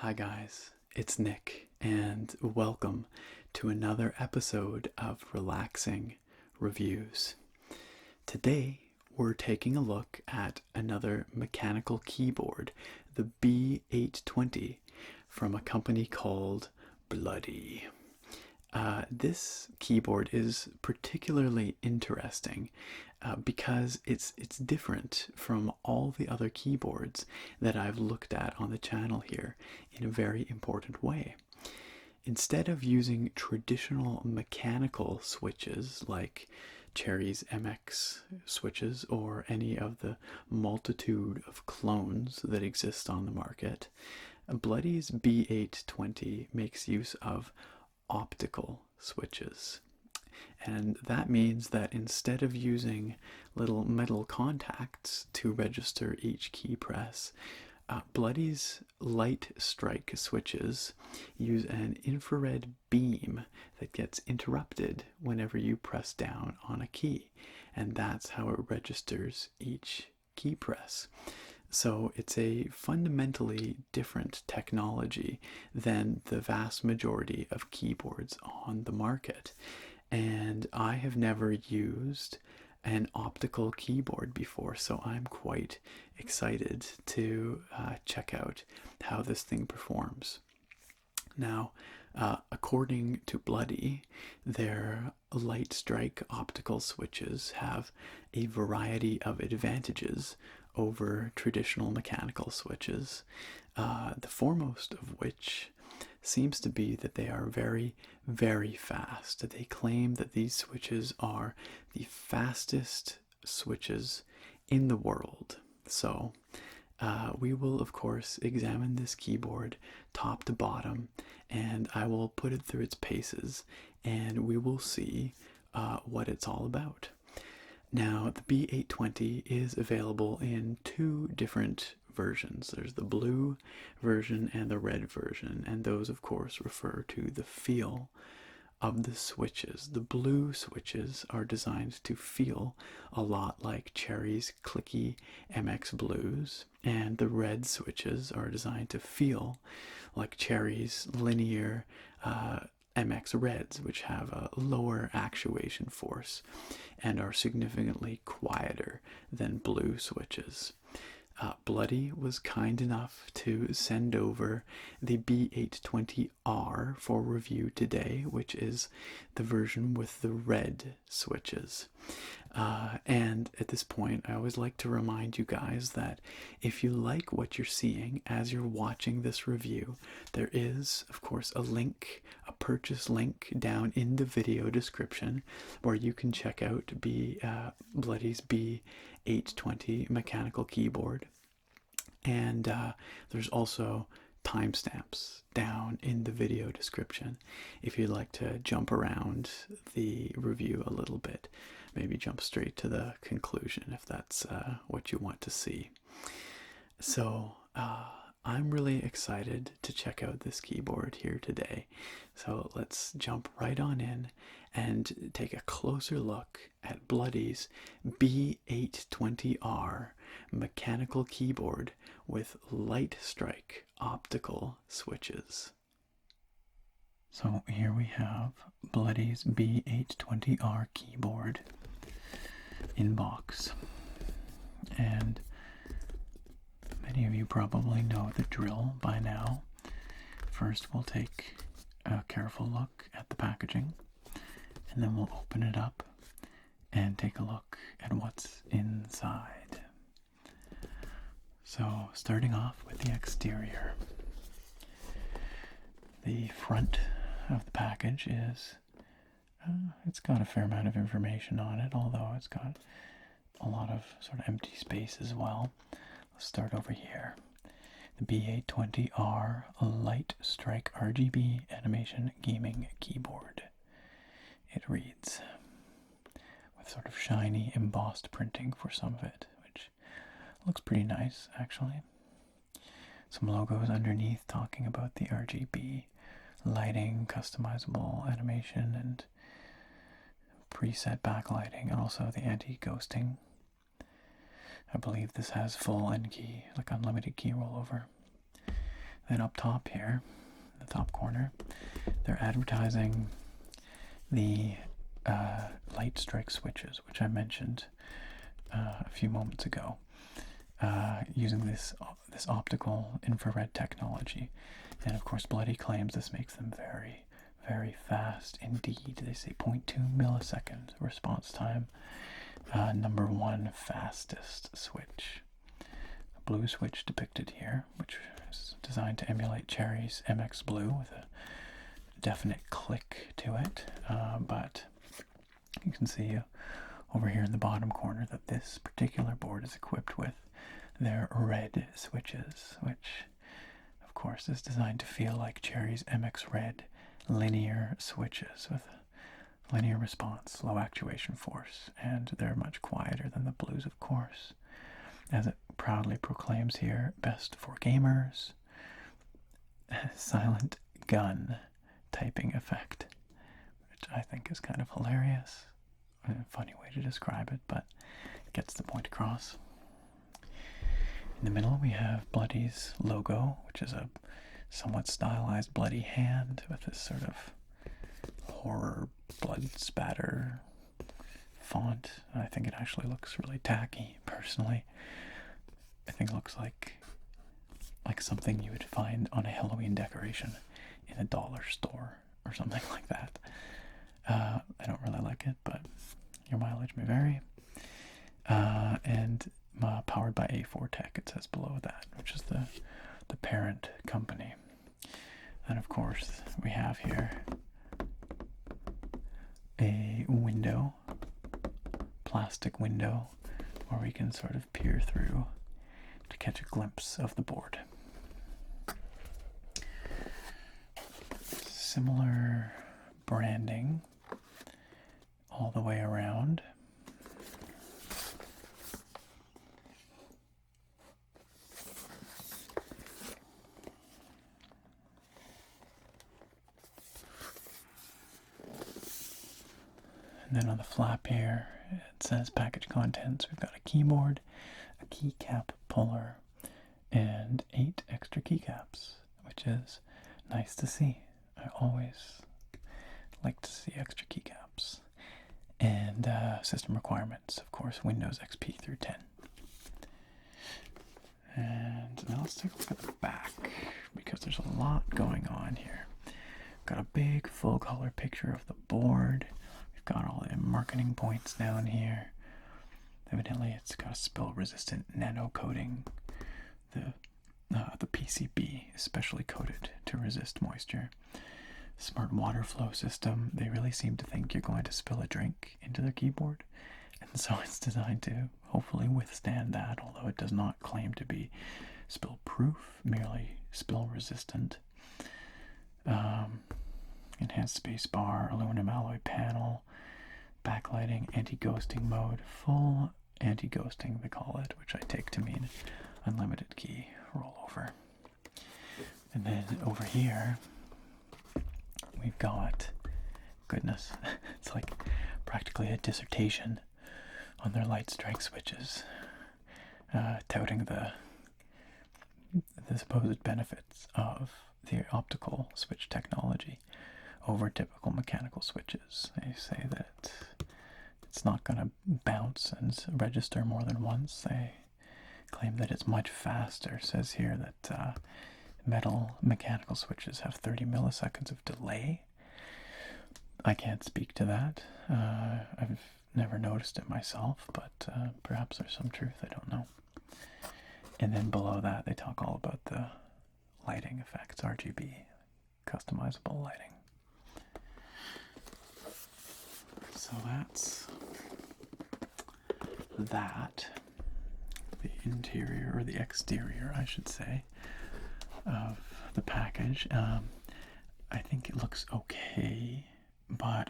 Hi guys, it's Nick, and welcome to another episode of Relaxing Reviews. Today, we're taking a look at another mechanical keyboard, the B820, from a company called Bloody. This keyboard is particularly interesting because it's different from all the other keyboards that I've looked at on the channel here in a very important way. Instead of using traditional mechanical switches like Cherry's MX switches or any of the multitude of clones that exist on the market, Bloody's B820 makes use of optical switches. And that means that instead of using little metal contacts to register each key press, Bloody's light strike switches use an infrared beam that gets interrupted whenever you press down on a key, and that's how it registers each key press. So it's a fundamentally different technology than the vast majority of keyboards on the market. And I have never used an optical keyboard before, so I'm quite excited to check out how this thing performs. Now, according to Bloody, their light strike optical switches have a variety of advantages over traditional mechanical switches, the foremost of which seems to be that they are very, very fast. They claim that these switches are the fastest switches in the world. So we will, of course, examine this keyboard top to bottom, and I will put it through its paces, and we will see what it's all about. Now, the B820 is available in two different versions. There's the blue version and the red version, and those, of course, refer to the feel of the switches. The blue switches are designed to feel a lot like Cherry's clicky MX Blues, and the red switches are designed to feel like Cherry's linear MX Reds, which have a lower actuation force and are significantly quieter than blue switches. Bloody was kind enough to send over the B820R for review today, which is the version with the red switches. And at this point, I always like to remind you guys that if you like what you're seeing as you're watching this review, there is, of course, a link, a purchase link down in the video description where you can check out Bloody's B820 mechanical keyboard. And there's also timestamps down in the video description if you'd like to jump around the review a little bit. Maybe jump straight to the conclusion if that's what you want to see. So I'm really excited to check out this keyboard here today. So let's jump right on in and take a closer look at Bloody's B820R mechanical keyboard with light strike optical switches. So here we have Bloody's B820R keyboard in box, and many of you probably know the drill by now. First we'll take a careful look at the packaging, and then we'll open it up and take a look at what's inside. So starting off with the exterior, the front of the package is, it's got a fair amount of information on it, although it's got a lot of sort of empty space as well. Let's start over here. The B820R Light Strike RGB Animation Gaming Keyboard. It reads with sort of shiny embossed printing for some of it, which looks pretty nice actually. Some logos underneath talking about the RGB lighting, customizable animation, and preset backlighting, and also the anti-ghosting. I believe this has full N key, like unlimited key rollover. Then up top here, the top corner, they're advertising the light strike switches, which I mentioned a few moments ago, using this optical infrared technology. And of course, Bloody claims this makes them very, very fast indeed. They say 0.2 milliseconds response time. Number one fastest switch. A blue switch depicted here, which is designed to emulate Cherry's MX Blue with a definite click to it. But you can see over here in the bottom corner that this particular board is equipped with their red switches, which of course is designed to feel like Cherry's MX Red linear switches with linear response, low actuation force, and they're much quieter than the blues, of course, as it proudly proclaims here, best for gamers, silent gun typing effect, which I think is kind of hilarious. A funny way to describe it, but it gets the point across. In the middle we have Bloody's logo, which is a somewhat stylized bloody hand with this sort of horror blood spatter font. I think it actually looks really tacky, personally. I think it looks like something you would find on a Halloween decoration in a dollar store or something like that. I don't really like it, but your mileage may vary. And powered by A4 Tech, it says below that, which is the parent company. And of course, we have here a window, plastic window, where we can sort of peer through to catch a glimpse of the board. Similar branding all the way around. And then on the flap here, it says package contents. We've got a keyboard, a keycap puller, and 8 extra keycaps, which is nice to see. I always like to see extra keycaps. And system requirements, of course, Windows XP through 10. And now let's take a look at the back, because there's a lot going on here. Got a big full color picture of the board. Got all the marketing points down here. Evidently, it's got a spill-resistant nano coating. The PCB is specially coated to resist moisture. Smart water flow system. They really seem to think you're going to spill a drink into their keyboard, and so it's designed to hopefully withstand that. Although it does not claim to be spill-proof, merely spill-resistant. Enhanced space bar, aluminum alloy panel, backlighting, anti-ghosting mode, full anti-ghosting they call it, which I take to mean unlimited key rollover. And then over here we've got, goodness, it's like practically a dissertation on their light strike switches, touting the supposed benefits of the optical switch technology over typical mechanical switches. They say that it's not going to bounce and register more than once. They claim that it's much faster. It says here that metal mechanical switches have 30 milliseconds of delay. I can't speak to that. I've never noticed it myself, but perhaps there's some truth, I don't know. And then below that they talk all about the lighting effects, RGB, customizable lighting. So that's that. The interior, or the exterior, I should say, of the package. I think it looks okay, but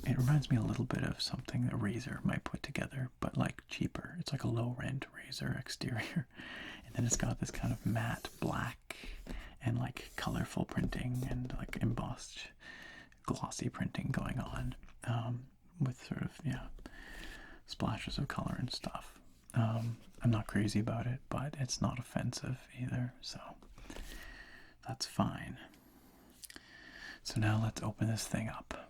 it reminds me a little bit of something a Razer might put together, but like cheaper. It's like a low-rent Razer exterior. And then it's got this kind of matte black and like colorful printing and like embossed glossy printing going on, with sort of, splashes of color and stuff. I'm not crazy about it, but it's not offensive either, so That's fine. So now let's open this thing up.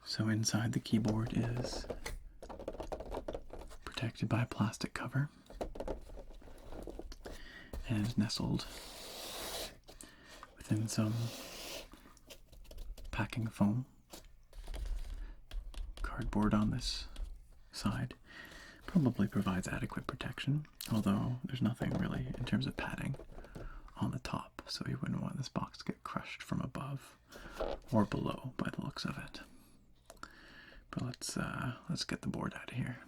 So inside the keyboard is protected by a plastic cover and is nestled within some packing foam. Cardboard on this side probably provides adequate protection, although there's nothing really in terms of padding on the top, so you wouldn't want this box to get crushed from above or below by the looks of it. But let's get the board out of here.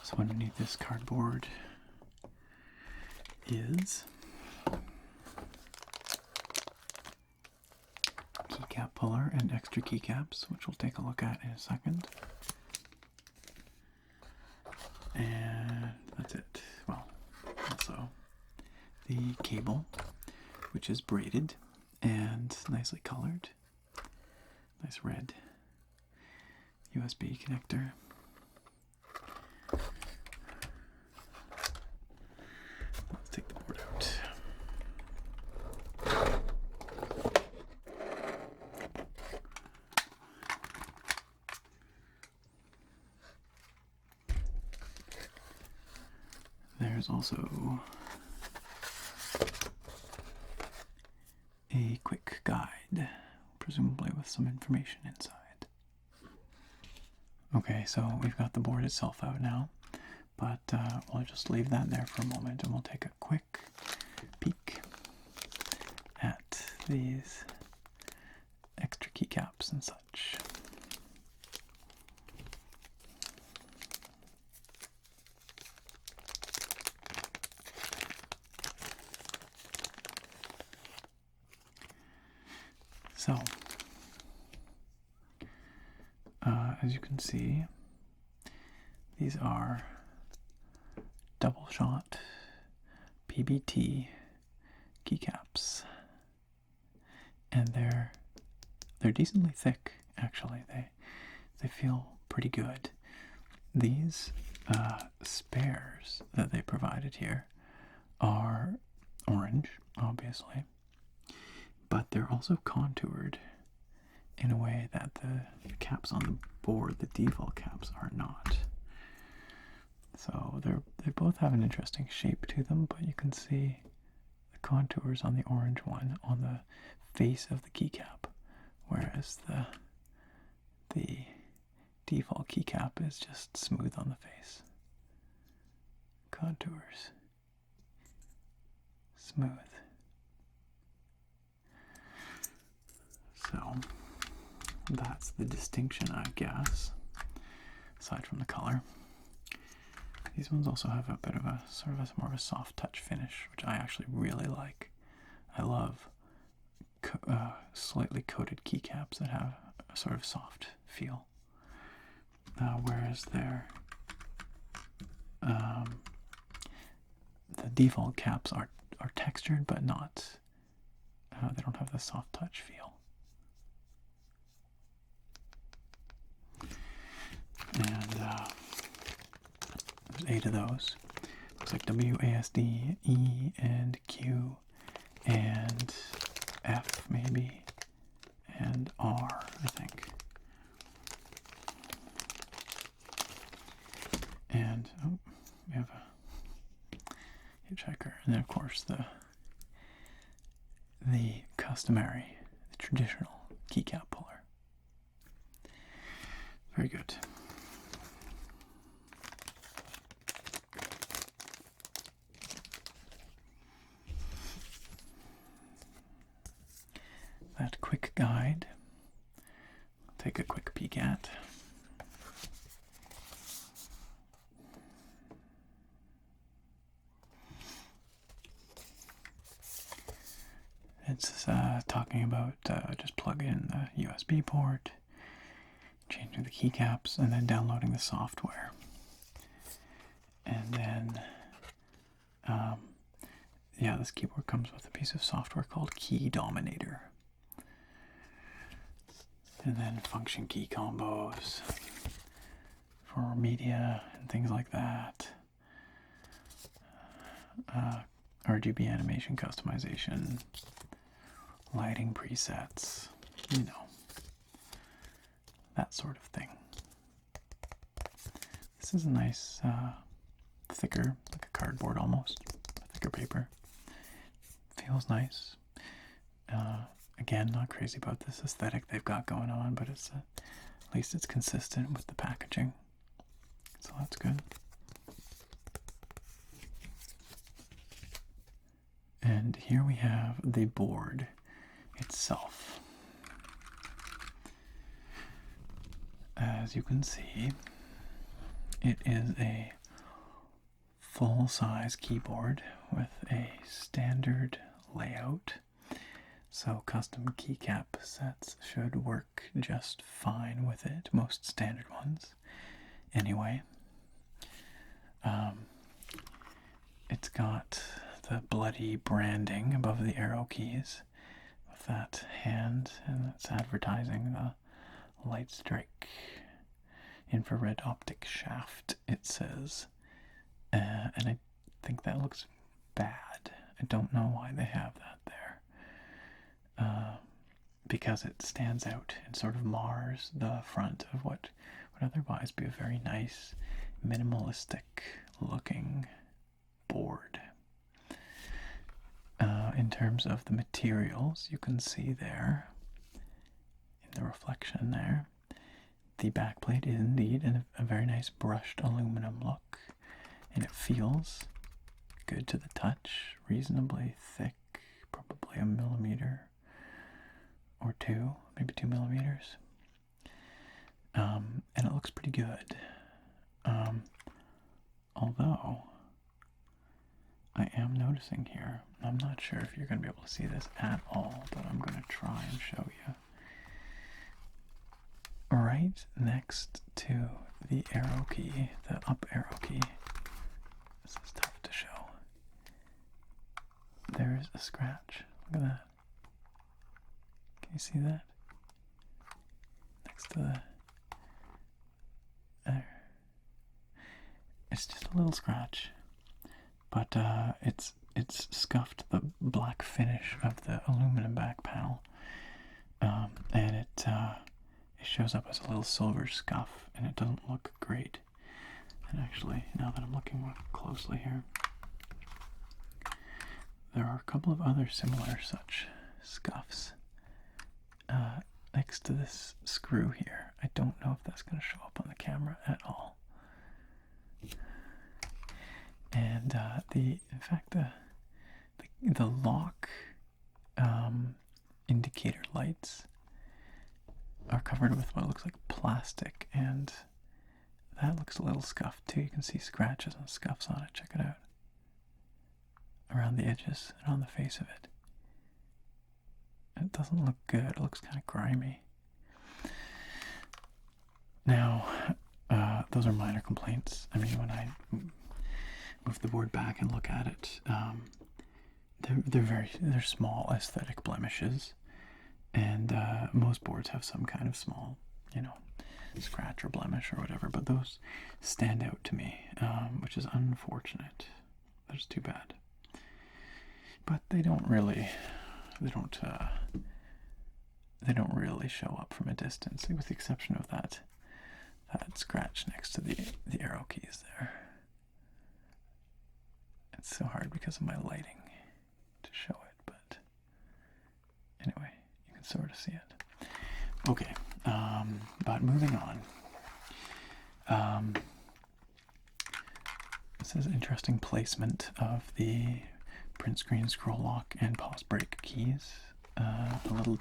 So underneath this cardboard is keycap puller and extra keycaps, which we'll take a look at in a second. And that's it. Well, also the cable, which is braided and nicely colored. Nice red USB connector. Let's take the board out. There's also a quick guide, presumably with some information inside. Okay, so we've got the board itself out now, but we'll just leave that there for a moment and we'll take a quick peek at these extra keycaps and such. So, as you can see, these are double shot PBT keycaps, and they're decently thick. Actually, they feel pretty good. These spares that they provided here are orange, obviously, but they're also contoured in a way that the caps on the board, the default caps, are not. So they both have an interesting shape to them, but you can see the contours on the orange one on the face of the keycap, whereas the default keycap is just smooth on the face. Contours. Smooth. So that's the distinction, I guess, aside from the color. These ones also have a bit of a sort of more of a soft touch finish, which I actually really like. I love slightly coated keycaps that have a sort of soft feel, whereas the default caps are textured but not. They don't have the soft touch feel. And there's 8 of those. Looks like W, A, S, D, E, and Q, and F maybe, and R, I think. circuit checker, and then of course the customary, the traditional keycap puller. Very good. That quick guide, I'll take a quick peek at. It's talking about just plug in the USB port, changing the keycaps, and then downloading the software. And then, yeah, this keyboard comes with a piece of software called Key Dominator. And then function key combos for media and things like that. RGB animation customization, lighting presets, you know, that sort of thing. This is a nice, thicker, like a cardboard almost, thicker paper. Feels nice. Again, not crazy about this aesthetic they've got going on, but it's at least it's consistent with the packaging, so that's good. And here we have the board itself. As you can see, it is a full-size keyboard with a standard layout. So custom keycap sets should work just fine with it, most standard ones. Anyway, it's got the bloody branding above the arrow keys with that hand, and it's advertising the light strike infrared optic shaft, it says. And I think that looks bad. I don't know why they have that there. Because it stands out and sort of mars the front of what would otherwise be a very nice, minimalistic looking board. In terms of the materials, you can see there, in the reflection there, the backplate is indeed a very nice brushed aluminum look, and it feels good to the touch, reasonably thick, probably a millimeter or two, maybe 2 millimeters. And it looks pretty good. Although, I am noticing here, I'm not sure if you're going to be able to see this at all, but I'm going to try and show you. Right next to the arrow key, the up arrow key, this is tough to show, there's a scratch. Look at that. Can you see that? Next to the... there. It's just a little scratch, but it's scuffed the black finish of the aluminum back panel, and it shows up as a little silver scuff, and it doesn't look great. And actually, now that I'm looking more closely here, there are a couple of other similar such scuffs next to this screw here. I don't know if that's going to show up on the camera at all. And in fact, the lock indicator lights are covered with what looks like plastic, and that looks a little scuffed too. You can see scratches and scuffs on it. Check it out. Around the edges and on the face of it. It doesn't look good. It looks kind of grimy. Now, those are minor complaints. I mean, when I move the board back and look at it, they're small aesthetic blemishes, and most boards have some kind of small, scratch or blemish or whatever. But those stand out to me, which is unfortunate. That's too bad. But they don't really show up from a distance, with the exception of that scratch next to the arrow keys there. It's so hard because of my lighting to show it, but anyway, you can sort of see it. Okay, but moving on. This is interesting placement of the print screen, scroll lock, and pause break keys. A little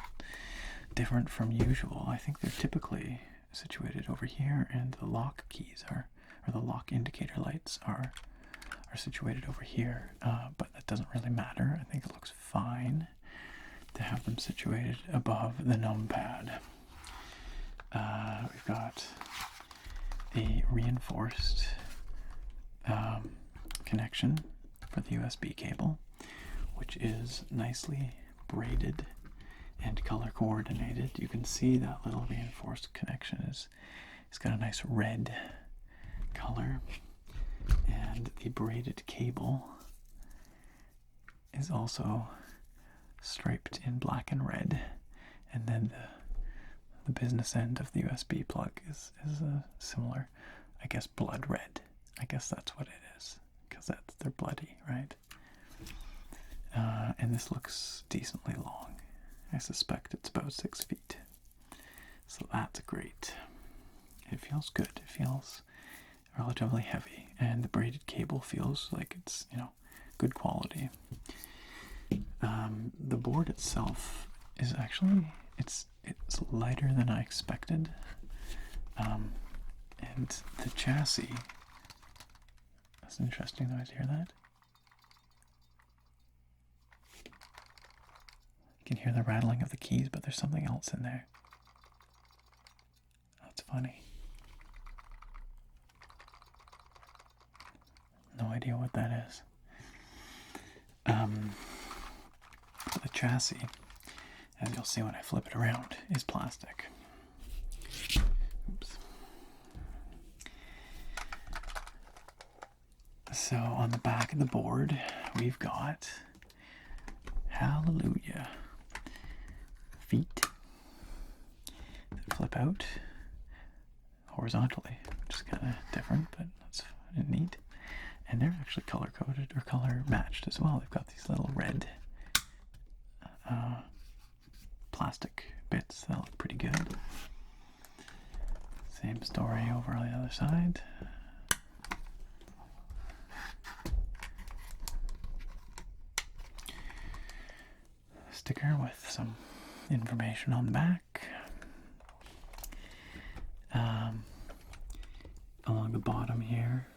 different from usual. I think they're typically situated over here, and the lock keys or the lock indicator lights are situated over here, but that doesn't really matter. I think it looks fine to have them situated above the numpad. We've got a reinforced connection for the USB cable, which is nicely braided and color coordinated. You can see that little reinforced connection it's got a nice red color, and the braided cable is also striped in black and red, and then the business end of the USB plug is a similar, I guess, blood red. I guess that's what it is, because they're bloody, right? And this looks decently long. I suspect it's about 6 feet. So that's great. It feels good. It feels relatively heavy, and the braided cable feels like it's, good quality. The board itself is actually, it's lighter than I expected. And the chassis, that's interesting noise, hear that? You can hear the rattling of the keys, but there's something else in there. That's funny. No idea what that is. The chassis, as you'll see when I flip it around, is plastic. Oops. So on the back of the board, we've got, hallelujah, feet that flip out horizontally, which is kind of different, but that's neat. And they're actually color-coded or color-matched as well. They've got these little red plastic bits that look pretty good. Same story over on the other side. Sticker with some information on the back. Along the bottom here,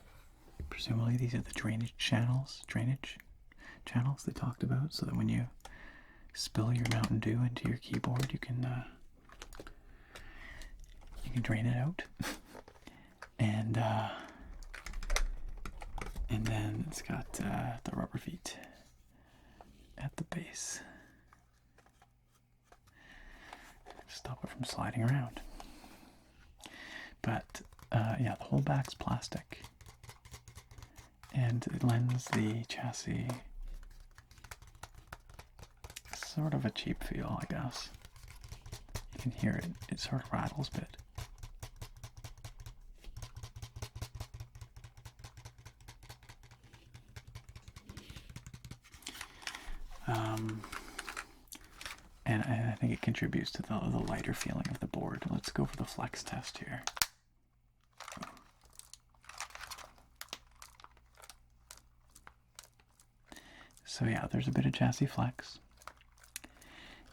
presumably these are the drainage channels they talked about, so that when you spill your Mountain Dew into your keyboard, you can drain it out. And then it's got the rubber feet at the base. Stop it from sliding around. But yeah, the whole back's plastic, and it lends the chassis sort of a cheap feel, I guess. You can hear it, it sort of rattles a bit. And I think it contributes to the lighter feeling of the board. Let's go for the flex test here. So yeah, there's a bit of chassis flex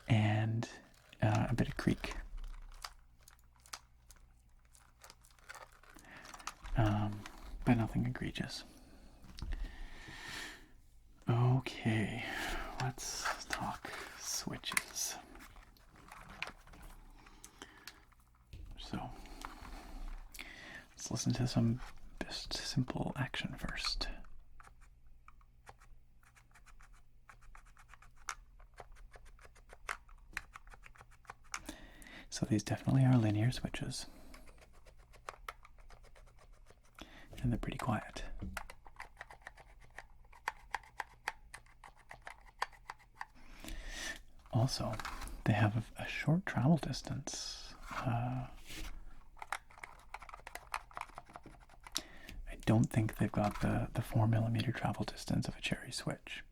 and a bit of creak. But nothing egregious. Okay, let's talk switches. So let's listen to some just simple action first. So these definitely are linear switches, and they're pretty quiet. Also, they have a short travel distance. I don't think they've got the 4mm travel distance of a cherry switch.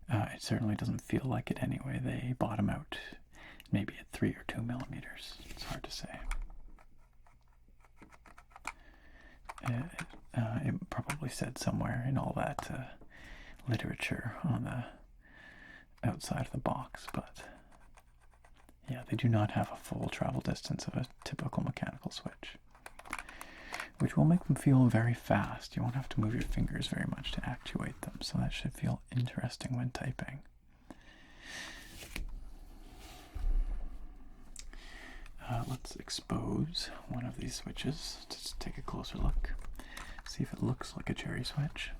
It certainly doesn't feel like it anyway. They bottom out maybe at 3 or 2mm. It's hard to say. It probably said somewhere in all that literature on the outside of the box, but yeah, they do not have a full travel distance of a typical mechanical switch, which will make them feel very fast. You won't have to move your fingers very much to actuate them, so that should feel interesting when typing. Let's expose one of these switches to just take a closer look, see if it looks like a cherry switch.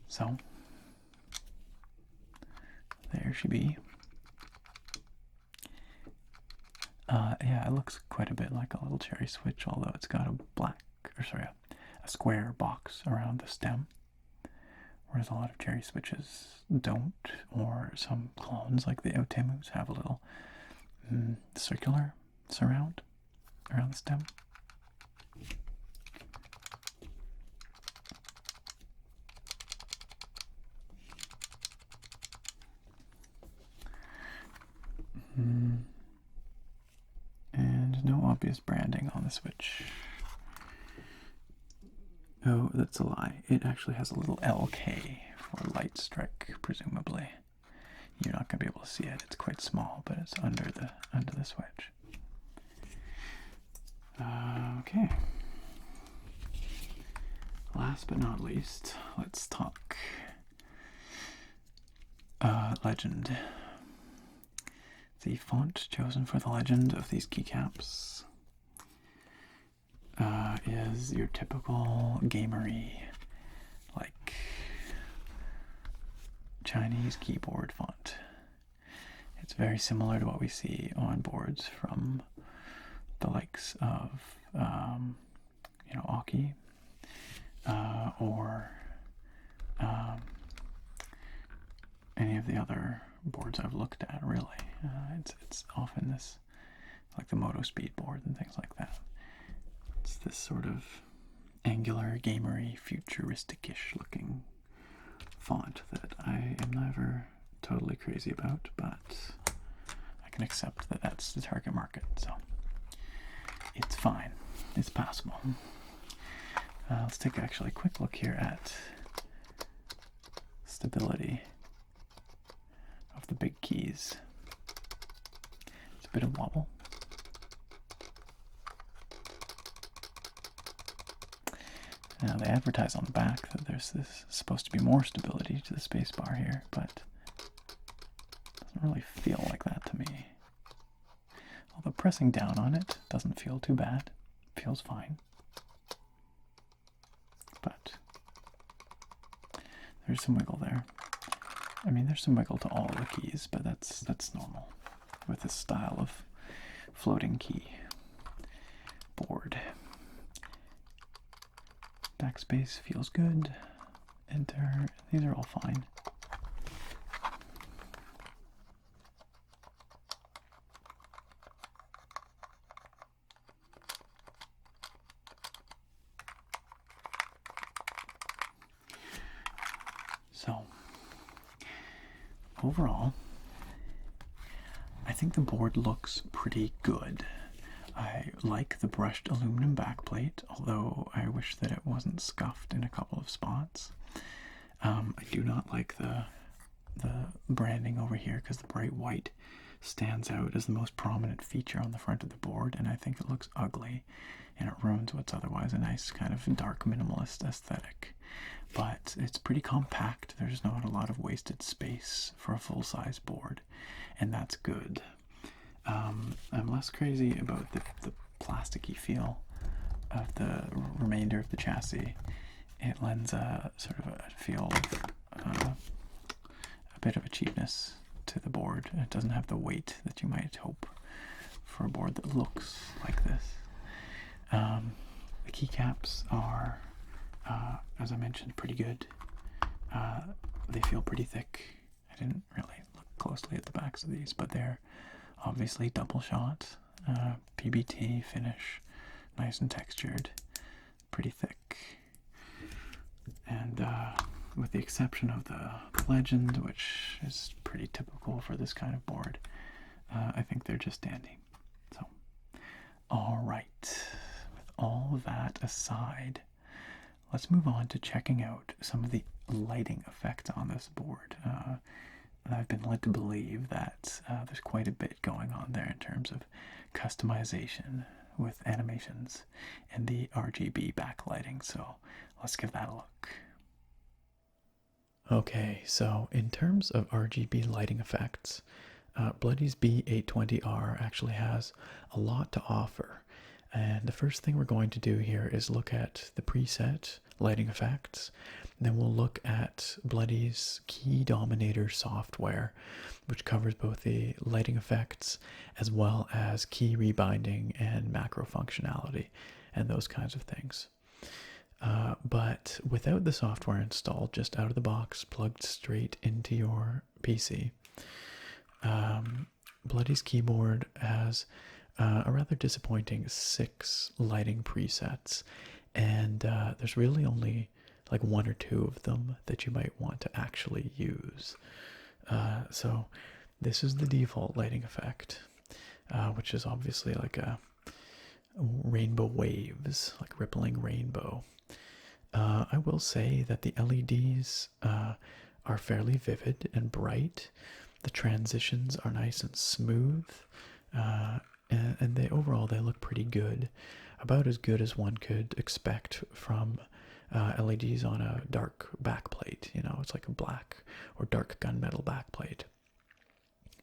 So, there she be. Yeah, it looks quite a bit like a little cherry switch, although it's got a square box around the stem, whereas a lot of cherry switches don't, or some clones like the Otemus have a little circular surround around the stem. And no obvious branding on the switch. Oh, that's a lie. It actually has a little LK for light strike, presumably. You're not going to be able to see it. It's quite small, but it's under the switch. Okay. Last but not least, let's talk legend. The font chosen for the legend of these keycaps is your typical gamery, like Chinese keyboard font. It's very similar to what we see on boards from the likes of, Aki, or any of the other boards I've looked at, really. It's often this, like the Moto Speed board and things like that. It's this sort of angular, gamery, futuristic-ish looking font that I am never totally crazy about, but I can accept that that's the target market, so it's fine. It's passable. Let's take actually a quick look here at stability of the big keys. It's a bit of wobble. Now they advertise on the back that there's this supposed to be more stability to the spacebar here, but it doesn't really feel like that to me. Although pressing down on it doesn't feel too bad. It feels fine. But there's some wiggle there. I mean, there's some wiggle to all the keys, but that's normal with this style of floating key board. Backspace feels good. Enter. These are all fine. So, overall, I think the board looks pretty good. I like the brushed aluminum backplate, although I wish that it wasn't scuffed in a couple of spots. I do not like the branding over here because the bright white stands out as the most prominent feature on the front of the board, and I think it looks ugly, and it ruins what's otherwise a nice kind of dark minimalist aesthetic. But it's pretty compact. There's not a lot of wasted space for a full-size board, and that's good. I'm less crazy about the plasticky feel of the remainder of the chassis. It lends a sort of a feel of a bit of a cheapness to the board. It doesn't have the weight that you might hope for a board that looks like this. The keycaps are, as I mentioned, pretty good. They feel pretty thick. I didn't really look closely at the backs of these, but they're obviously double shot, PBT finish, nice and textured, pretty thick. And with the exception of the legend, which is pretty typical for this kind of board, I think they're just dandy. So, all right, with all that aside, let's move on to checking out some of the lighting effects on this board. I've been led to believe that there's quite a bit going on there in terms of customization with animations and the RGB backlighting, so let's give that a look. Okay, so in terms of RGB lighting effects, Bloody's B820R actually has a lot to offer. And the first thing we're going to do here is look at the preset lighting effects. Then we'll look at Bloody's Key Dominator software, which covers both the lighting effects as well as key rebinding and macro functionality and those kinds of things. But without the software installed, just out of the box, plugged straight into your PC, Bloody's keyboard has a rather disappointing 6 lighting presets, and there's really only like 1 or 2 of them that you might want to actually use. So this is the default lighting effect, which is obviously like a rainbow waves, like rippling rainbow. I will say that the LEDs are fairly vivid and bright. The transitions are nice and smooth, and they overall they look pretty good, about as good as one could expect from LEDs on a dark backplate. You know, it's like a black or dark gunmetal backplate,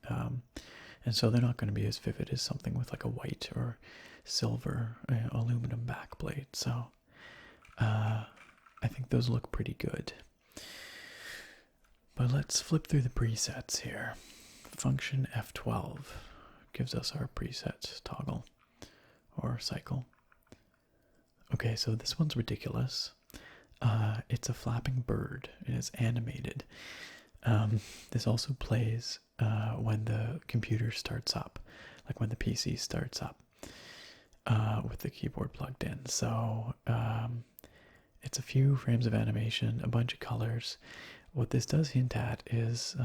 and so they're not going to be as vivid as something with like a white or silver aluminum backplate. So I think those look pretty good. But let's flip through the presets here. Function F12 gives us our preset toggle or cycle. Okay, so this one's ridiculous. It's a flapping bird and it's animated. This also plays when the computer starts up, like when the PC starts up with the keyboard plugged in. So it's a few frames of animation, a bunch of colors. What this does hint at is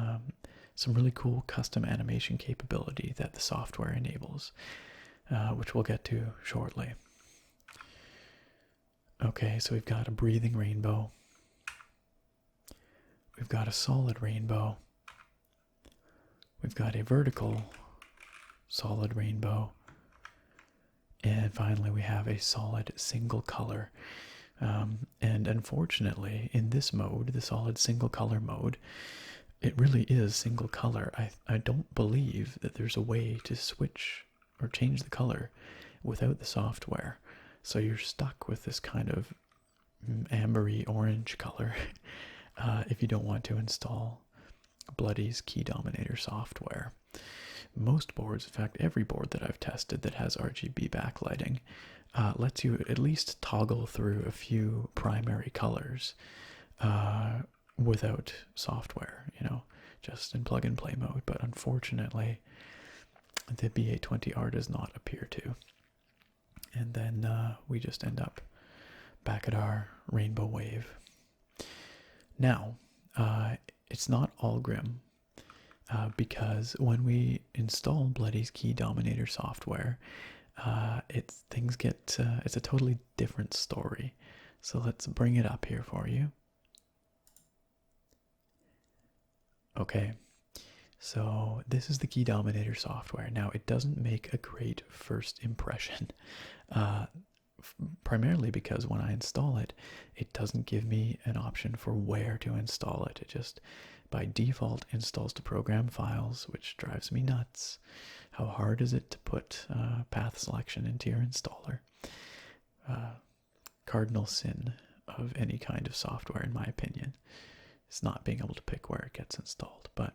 some really cool custom animation capability that the software enables, which we'll get to shortly. Okay, so we've got a breathing rainbow. We've got a solid rainbow. We've got a vertical solid rainbow. And finally, we have a solid single color. And unfortunately, in this mode, the solid single color mode, it really is single color. I don't believe that there's a way to switch or change the color without the software. So you're stuck with this kind of ambery orange color if you don't want to install Bloody's Key Dominator software. Most boards, in fact every board that I've tested that has RGB backlighting, lets you at least toggle through a few primary colors without software, you know, just in plug and play mode. But unfortunately, the B820R does not appear to. And then we just end up back at our rainbow wave. Now, it's not all grim, because when we install Bloody's Key Dominator software, it's a totally different story. So let's bring it up here for you. Okay, so this is the Key Dominator software. Now, it doesn't make a great first impression, primarily because when I install it, it doesn't give me an option for where to install it. It just, by default, installs to program files, which drives me nuts. How hard is it to put path selection into your installer? Cardinal sin of any kind of software, in my opinion. It's not being able to pick where it gets installed. But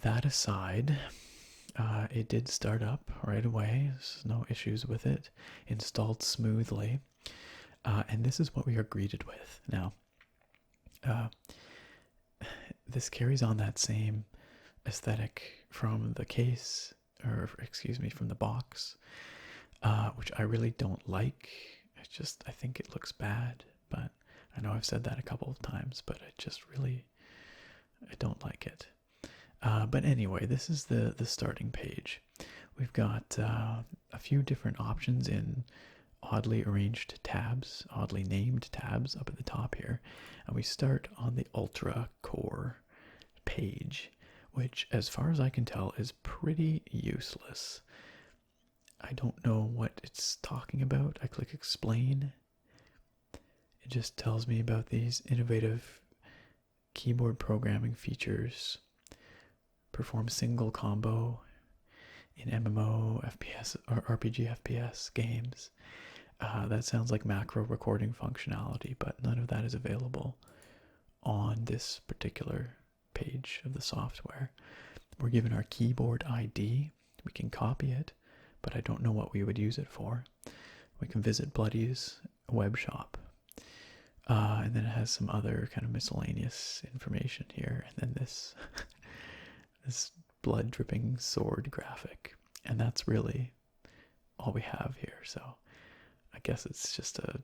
that aside, it did start up right away. There's no issues with it. Installed smoothly. And this is what we are greeted with. Now, this carries on that same aesthetic from the case from the box, which I really don't like. I think it looks bad, but I know I've said that a couple of times, but I don't like it. But anyway, this is the starting page. We've got a few different options in oddly arranged tabs, oddly named tabs up at the top here. And we start on the Ultra Core page, which, as far as I can tell, is pretty useless. I don't know what it's talking about. I click explain. It just tells me about these innovative keyboard programming features. Perform single combo in MMO, FPS, or RPG FPS games. That sounds like macro recording functionality, but none of that is available on this particular page of the software. We're given our keyboard ID. We can copy it, but I don't know what we would use it for. We can visit Bloody's web shop. And then it has some other kind of miscellaneous information here. And then this this blood dripping sword graphic. And that's really all we have here. So I guess it's just a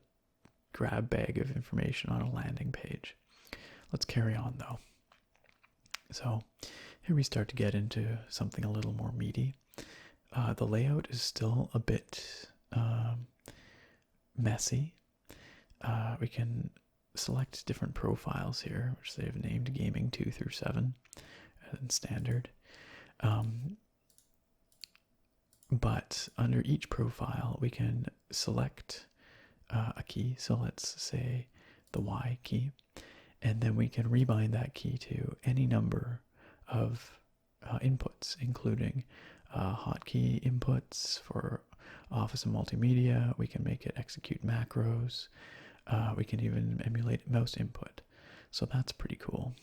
grab bag of information on a landing page. Let's carry on though. So here we start to get into something a little more meaty. The layout is still a bit messy. We can select different profiles here, which they've named Gaming 2 through 7 and Standard. But under each profile, we can select a key. So let's say the Y key. And then we can rebind that key to any number of inputs, including hotkey inputs for Office and multimedia. We can make it execute macros. We can even emulate mouse input. So that's pretty cool.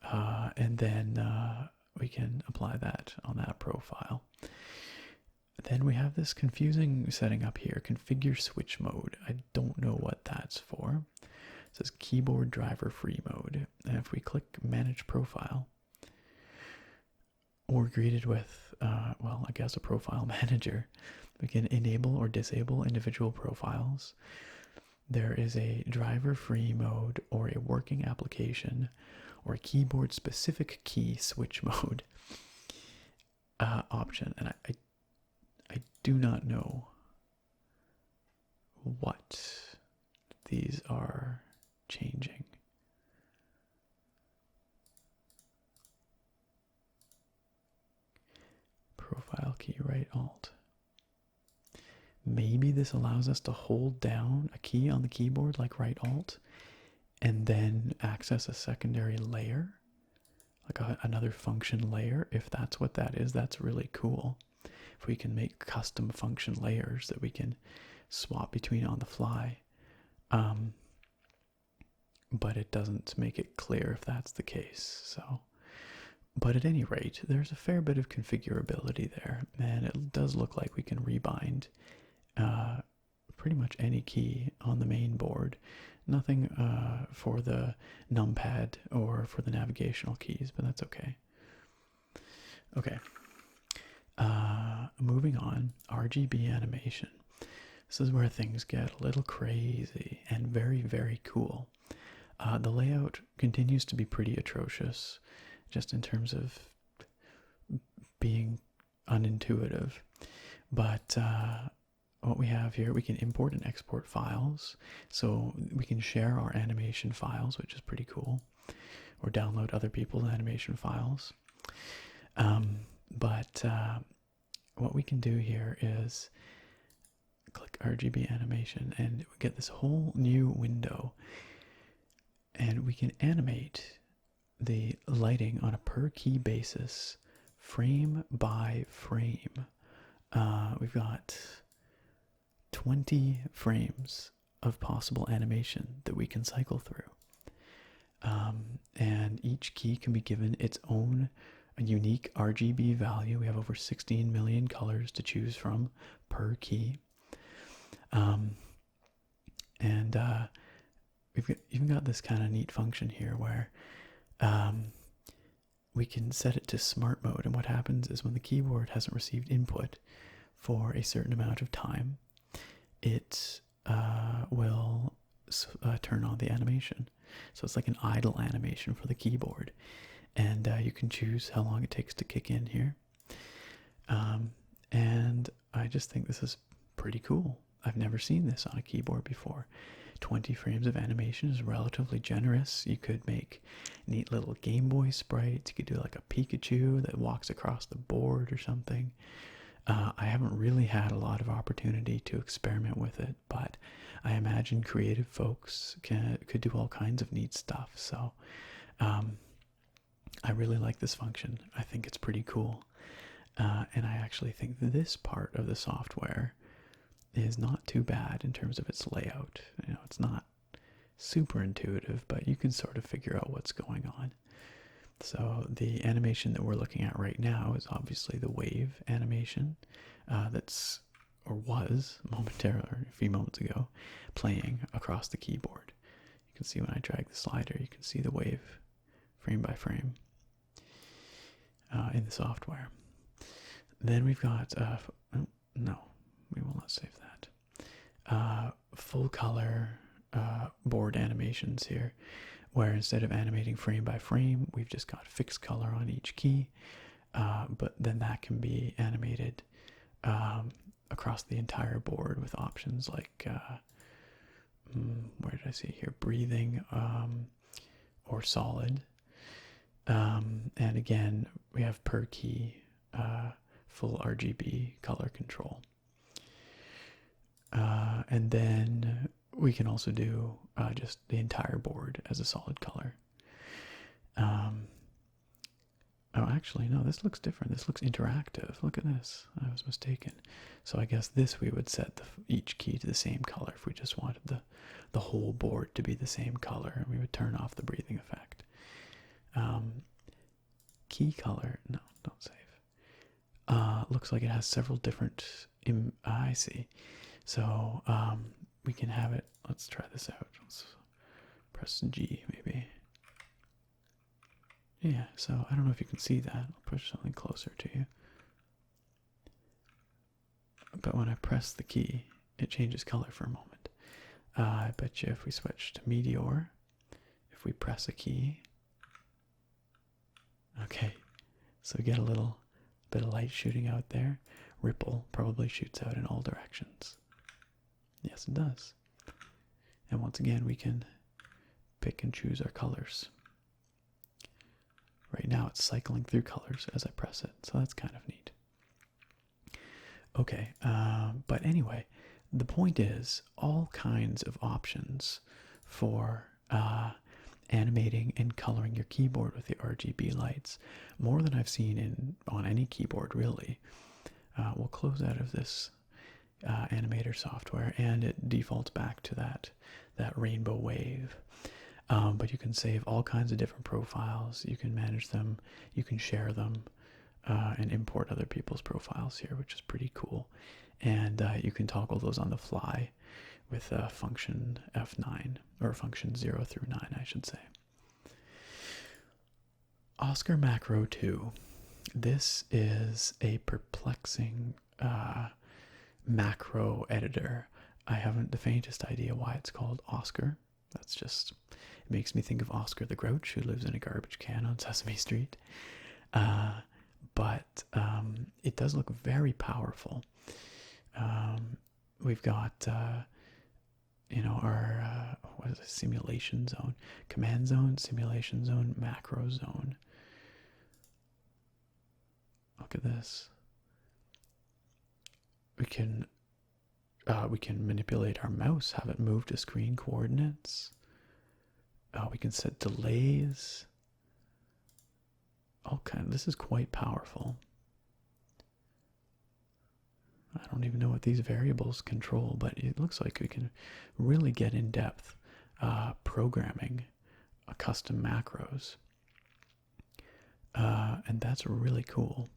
And then we can apply that on that profile. Then we have this confusing setting up here, configure switch mode. I don't know what that's for. It says keyboard driver free mode. And if we click manage profile, we're greeted with, well, I guess a profile manager. We can enable or disable individual profiles. There is a driver free mode or a working application or a keyboard specific key switch mode option. And I do not know what these are changing. Profile key, right alt. Maybe this allows us to hold down a key on the keyboard like right alt and then access a secondary layer, like another function layer. If that's what that is, that's really cool. If we can make custom function layers that we can swap between on the fly. But it doesn't make it clear if that's the case. So, but at any rate, there's a fair bit of configurability there, and it does look like we can rebind pretty much any key on the main board. Nothing for the numpad or for the navigational keys, but that's okay. Okay. Moving on, RGB animation. This is where things get a little crazy and very, very cool. The layout continues to be pretty atrocious, just in terms of being unintuitive. But what we have here, we can import and export files. So we can share our animation files, which is pretty cool, or download other people's animation files. But what we can do here is click RGB animation and we get this whole new window, and we can animate the lighting on a per key basis, frame by frame. We've got 20 frames of possible animation that we can cycle through. And each key can be given its own unique RGB value. We have over 16 million colors to choose from per key. We've even got this kind of neat function here where we can set it to smart mode, and what happens is when the keyboard hasn't received input for a certain amount of time, it will turn on the animation. So it's like an idle animation for the keyboard, and you can choose how long it takes to kick in here. And I just think this is pretty cool. I've never seen this on a keyboard before. 20 frames of animation is relatively generous. You could make neat little Game Boy sprites. You could do like a Pikachu that walks across the board or something. I haven't really had a lot of opportunity to experiment with it, but I imagine creative folks could do all kinds of neat stuff. So I really like this function. I think it's pretty cool. And I actually think this part of the software is not too bad in terms of its layout. You know, it's not super intuitive, but you can sort of figure out what's going on. So the animation that we're looking at right now is obviously the wave animation was momentarily, a few moments ago, playing across the keyboard. You can see when I drag the slider, you can see the wave frame by frame in the software. Then we've got, no, we will not save that. Full color board animations here, where instead of animating frame by frame, we've just got fixed color on each key, but then that can be animated across the entire board with options like, where did I see here, breathing or solid. And again, we have per key full RGB color control. And then we can also do just the entire board as a solid color. Oh, actually, no, this looks different. This looks interactive. Look at this. I was mistaken. So I guess this we would set each key to the same color if we just wanted the whole board to be the same color, and we would turn off the breathing effect. Key color, no, don't save. Looks like it has several different, I see. So we can have it, let's try this out. Let's press G maybe. Yeah, so I don't know if you can see that. I'll push something closer to you. But when I press the key, it changes color for a moment. I bet you if we switch to Meteor, if we press a key, okay, so we get a little bit of light shooting out there. Ripple probably shoots out in all directions. Yes, it does. And once again, we can pick and choose our colors. Right now it's cycling through colors as I press it, so that's kind of neat. Okay, but anyway, the point is all kinds of options for animating and coloring your keyboard with the RGB lights, more than I've seen on any keyboard really. We'll close out of this animator software, and it defaults back to that rainbow wave. But you can save all kinds of different profiles. You can manage them. You can share them and import other people's profiles here, which is pretty cool. And you can toggle those on the fly with function F9, or function 0 through 9, I should say. Oscar Macro 2. This is a perplexing macro editor. I haven't the faintest idea why it's called Oscar. That's just, it makes me think of Oscar the Grouch, who lives in a garbage can on Sesame Street. But it does look very powerful. We've got, our, what is it, simulation zone, command zone, simulation zone, macro zone. Look at this. We can manipulate our mouse, have it move to screen coordinates. We can set delays. This is quite powerful. I don't even know what these variables control, but it looks like we can really get in depth programming custom macros. And that's really cool.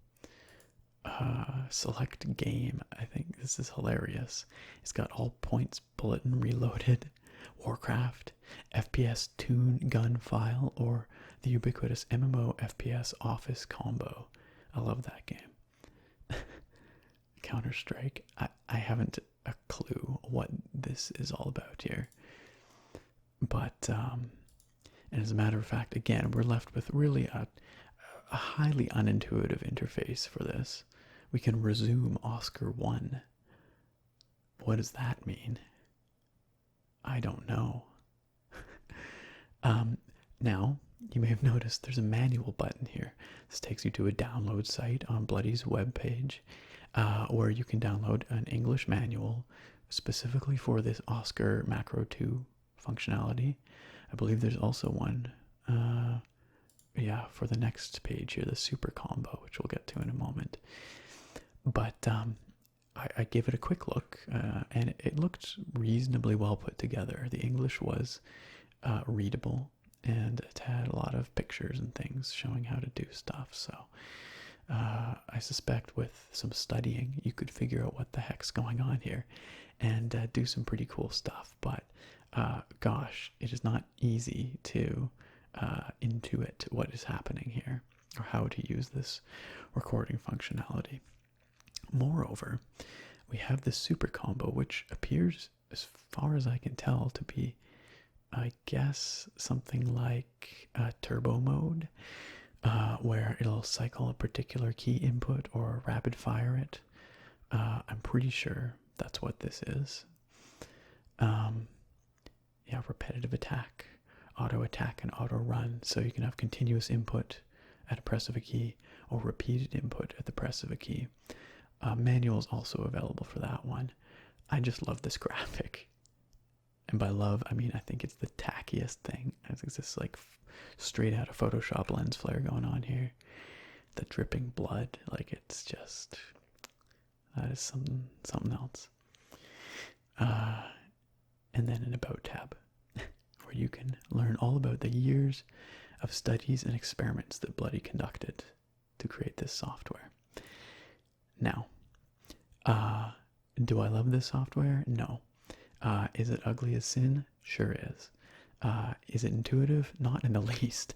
Select game. I think this is hilarious. It's got all points bulletin reloaded, Warcraft, FPS tune gun file, or the ubiquitous MMO FPS office combo. I love that game. Counter-Strike. I haven't a clue what this is all about here. But, and as a matter of fact, again, we're left with really a highly unintuitive interface for this. We can resume Oscar 1. What does that mean? I don't know. Now, you may have noticed there's a manual button here. This takes you to a download site on Bloody's webpage, where you can download an English manual specifically for this Oscar Macro 2 functionality. I believe there's also one, for the next page here, the super combo, which we'll get to in a moment. But I gave it a quick look, and it looked reasonably well put together. The English was readable, and it had a lot of pictures and things showing how to do stuff. So I suspect with some studying, you could figure out what the heck's going on here and do some pretty cool stuff. But gosh, it is not easy to intuit what is happening here or how to use this recording functionality. Moreover, we have this super combo, which appears, as far as I can tell, to be, I guess, something like turbo mode, where it'll cycle a particular key input or rapid fire it. I'm pretty sure that's what this is. Repetitive attack, auto attack, and auto run. So you can have continuous input at a press of a key or repeated input at the press of a key. Manual is also available for that one. I just love this graphic. And by love, I mean I think it's the tackiest thing. I think it's this like straight out of Photoshop lens flare going on here. The dripping blood, like it's just, that is something else. And then an About tab, where you can learn all about the years of studies and experiments that Bloody conducted to create this software. Now, do I love this software? No. Is it ugly as sin? Sure is. Is it intuitive? Not in the least.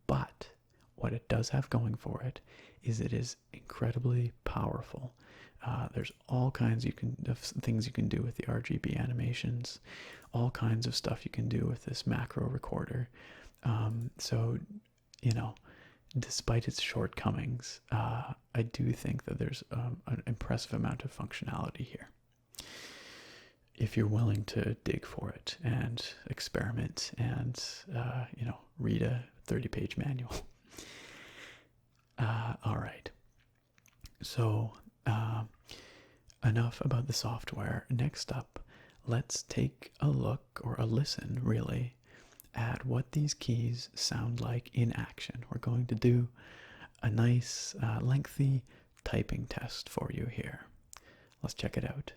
But what it does have going for it is it is incredibly powerful. There's all kinds of things you can do with the RGB animations, all kinds of stuff you can do with this macro recorder. So, despite its shortcomings, I do think that there's an impressive amount of functionality here, if you're willing to dig for it and experiment and, read a 30-page manual. All right. So, enough about the software. Next up, let's take a look, or a listen, really, at what these keys sound like in action. We're going to do a nice, lengthy typing test for you here. Let's check it out.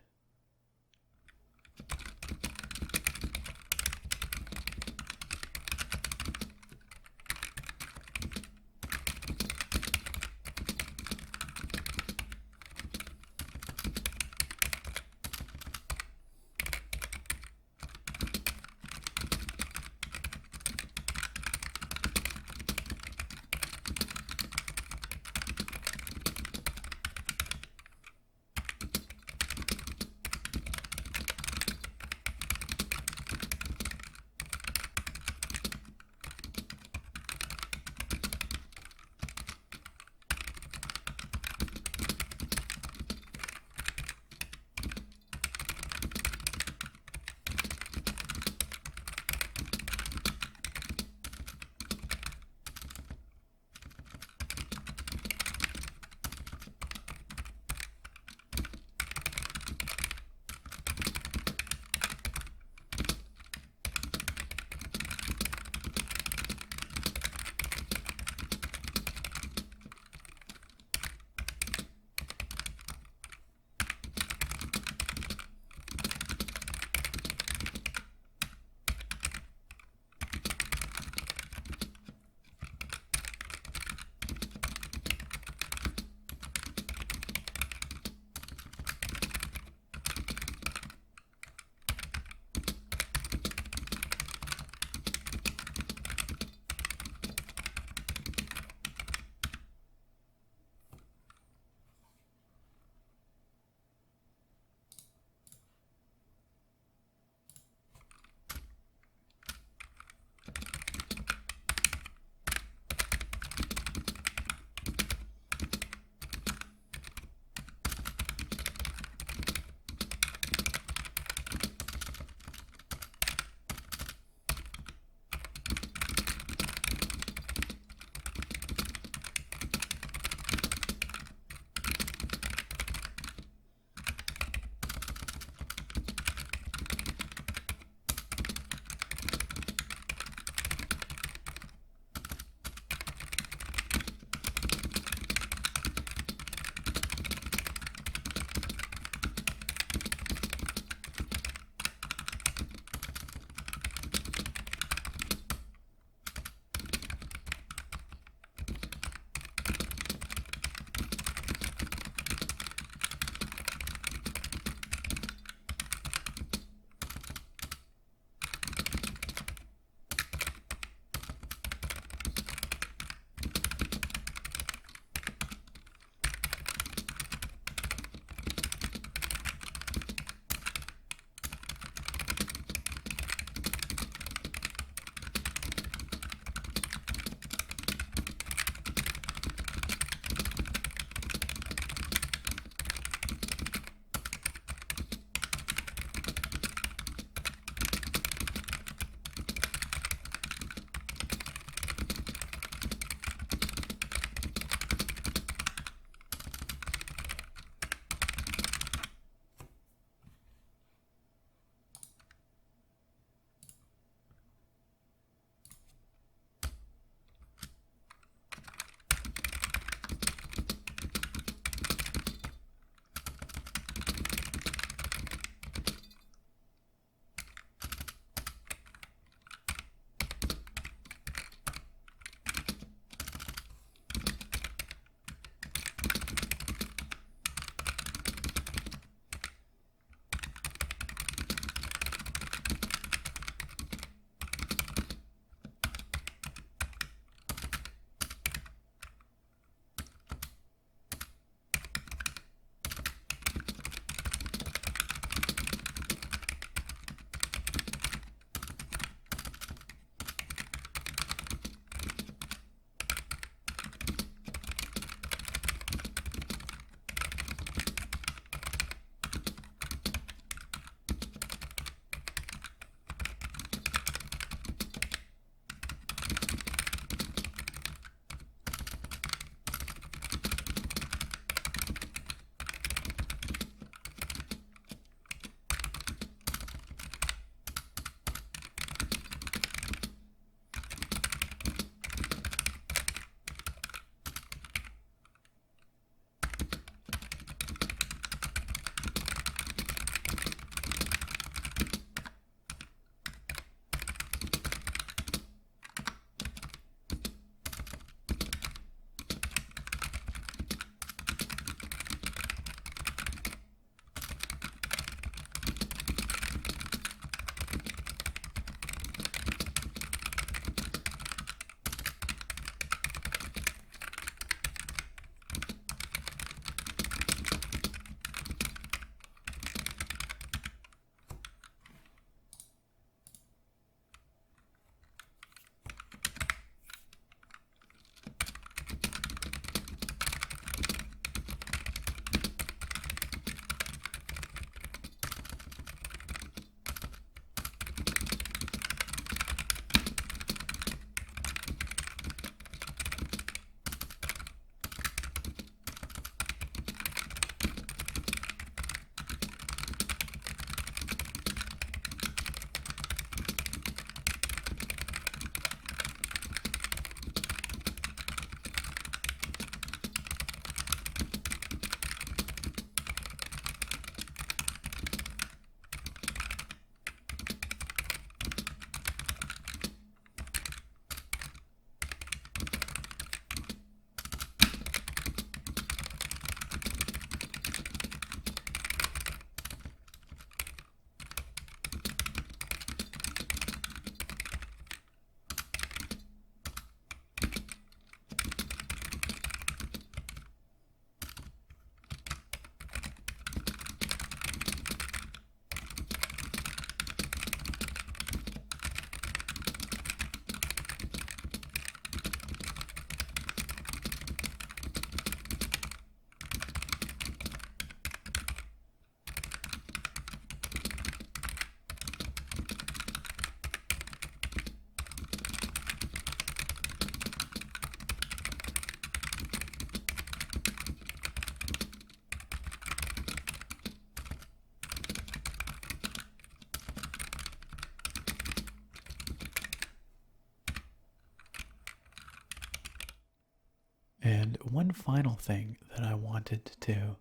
one final thing that I wanted to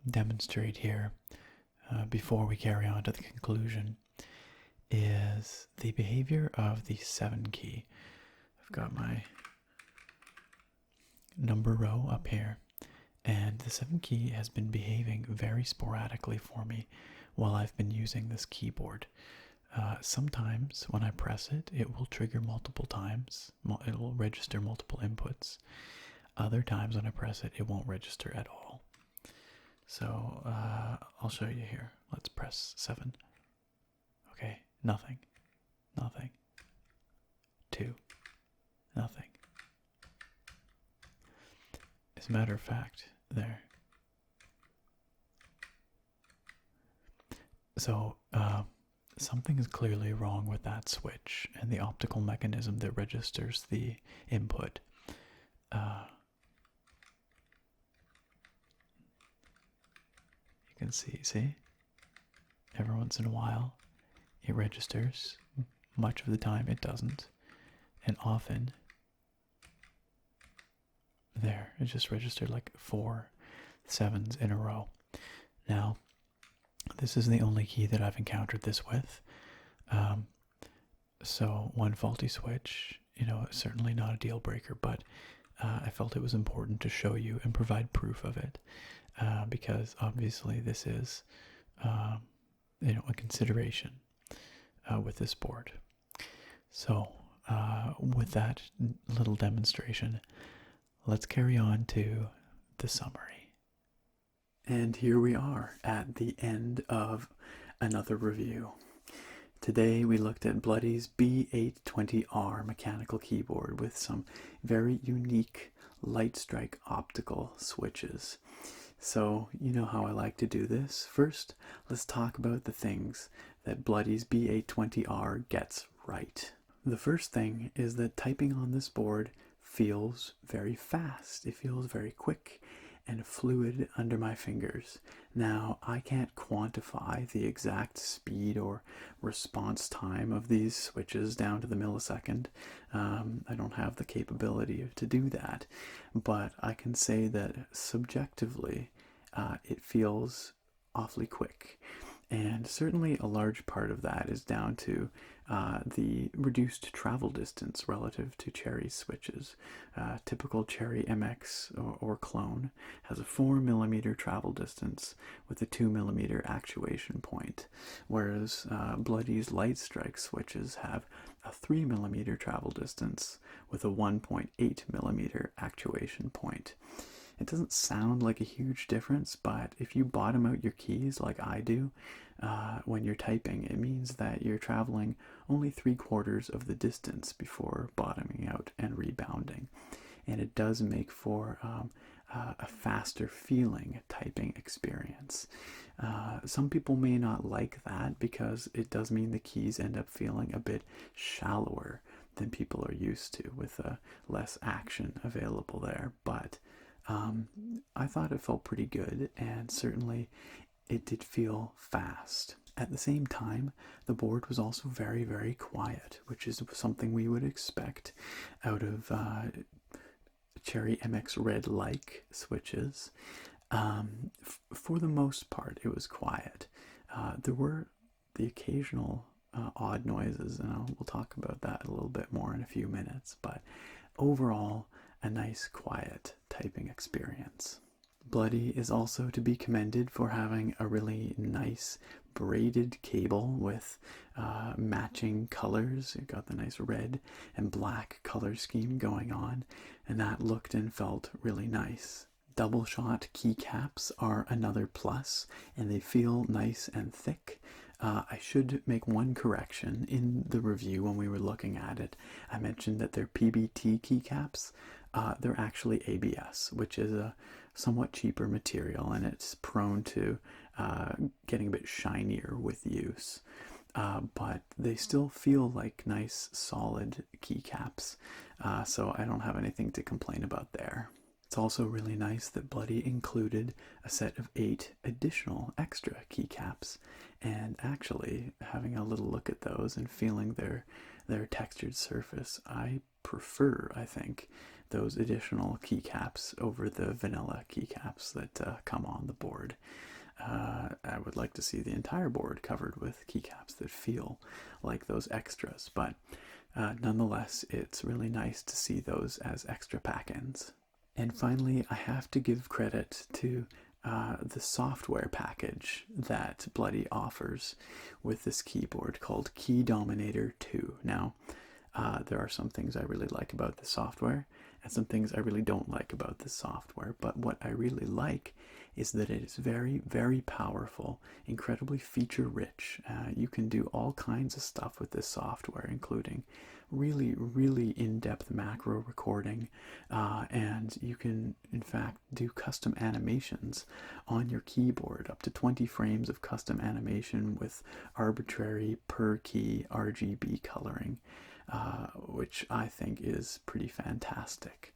demonstrate here before we carry on to the conclusion is the behavior of the 7 key. I've got my number row up here, and the 7 key has been behaving very sporadically for me while I've been using this keyboard. Sometimes when I press it, it will trigger multiple times. It will register multiple inputs. Other times when I press it, it won't register at all. So I'll show you here. Let's press 7. Okay, nothing. Nothing. 2. Nothing. As a matter of fact, there. So something is clearly wrong with that switch and the optical mechanism that registers the input. You can see? Every once in a while it registers. Much of the time it doesn't. And often, there, it just registered like 4 7s in a row. Now, this is the only key that I've encountered this with. So one faulty switch, certainly not a deal breaker, but I felt it was important to show you and provide proof of it, because obviously this is, a consideration with this board. So with that little demonstration, let's carry on to the summary. And here we are at the end of another review. Today we looked at Bloody's B820R mechanical keyboard with some very unique light strike optical switches. So you know how I like to do this. First, let's talk about the things that Bloody's B820R gets right. The first thing is that typing on this board feels very fast. It feels very quick and fluid under my fingers. Now, I can't quantify the exact speed or response time of these switches down to the millisecond. I don't have the capability to do that, but I can say that subjectively it feels awfully quick. And certainly a large part of that is down to the reduced travel distance relative to Cherry switches. Typical Cherry MX or clone has a 4mm travel distance with a 2mm actuation point, whereas Bloody's light strike switches have a 3mm travel distance with a 1.8mm actuation point. It doesn't sound like a huge difference, but if you bottom out your keys like I do when you're typing, it means that you're traveling only 3/4 of the distance before bottoming out and rebounding. And it does make for a faster feeling typing experience. Some people may not like that because it does mean the keys end up feeling a bit shallower than people are used to, with less action available there. But I thought it felt pretty good, and certainly it did feel fast. At the same time, the board was also very, very quiet, which is something we would expect out of Cherry MX Red-like switches. For the most part, it was quiet. There were the occasional odd noises, and we'll talk about that a little bit more in a few minutes, but overall, a nice, quiet typing experience. Bloody is also to be commended for having a really nice braided cable with matching colors. You've got the nice red and black color scheme going on, and that looked and felt really nice. Double shot keycaps are another plus, and they feel nice and thick. I should make one correction. In the review when we were looking at it, I mentioned that they're PBT keycaps. They're actually ABS, which is a somewhat cheaper material, and it's prone to getting a bit shinier with use. But they still feel like nice, solid keycaps, so I don't have anything to complain about there. It's also really nice that Bloody included a set of 8 additional extra keycaps, and actually having a little look at those and feeling their textured surface, I prefer, I think, those additional keycaps over the vanilla keycaps that come on the board. I would like to see the entire board covered with keycaps that feel like those extras, but nonetheless, it's really nice to see those as extra pack-ins. And finally, I have to give credit to the software package that Bloody offers with this keyboard called Key Dominator 2. Now, there are some things I really like about the software and some things I really don't like about the software, but what I really like is that it is very, very powerful, incredibly feature-rich. You can do all kinds of stuff with this software, including really, really in-depth macro recording, and you can, in fact, do custom animations on your keyboard, up to 20 frames of custom animation with arbitrary per-key RGB coloring, which I think is pretty fantastic.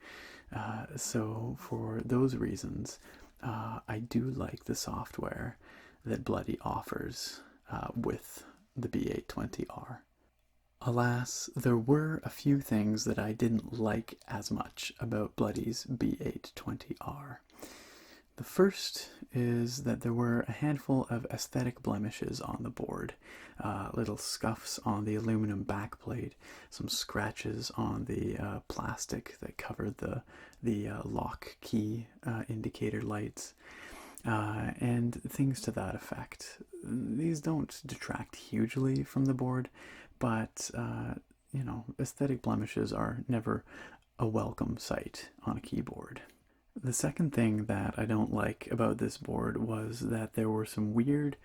So for those reasons, I do like the software that Bloody offers with the B820R. Alas, there were a few things that I didn't like as much about Bloody's B820R. The first is that there were a handful of aesthetic blemishes on the board. Little scuffs on the aluminum backplate, some scratches on the plastic that covered the lock key indicator lights, and things to that effect. These don't detract hugely from the board, but aesthetic blemishes are never a welcome sight on a keyboard. The second thing that I don't like about this board was that there were some weird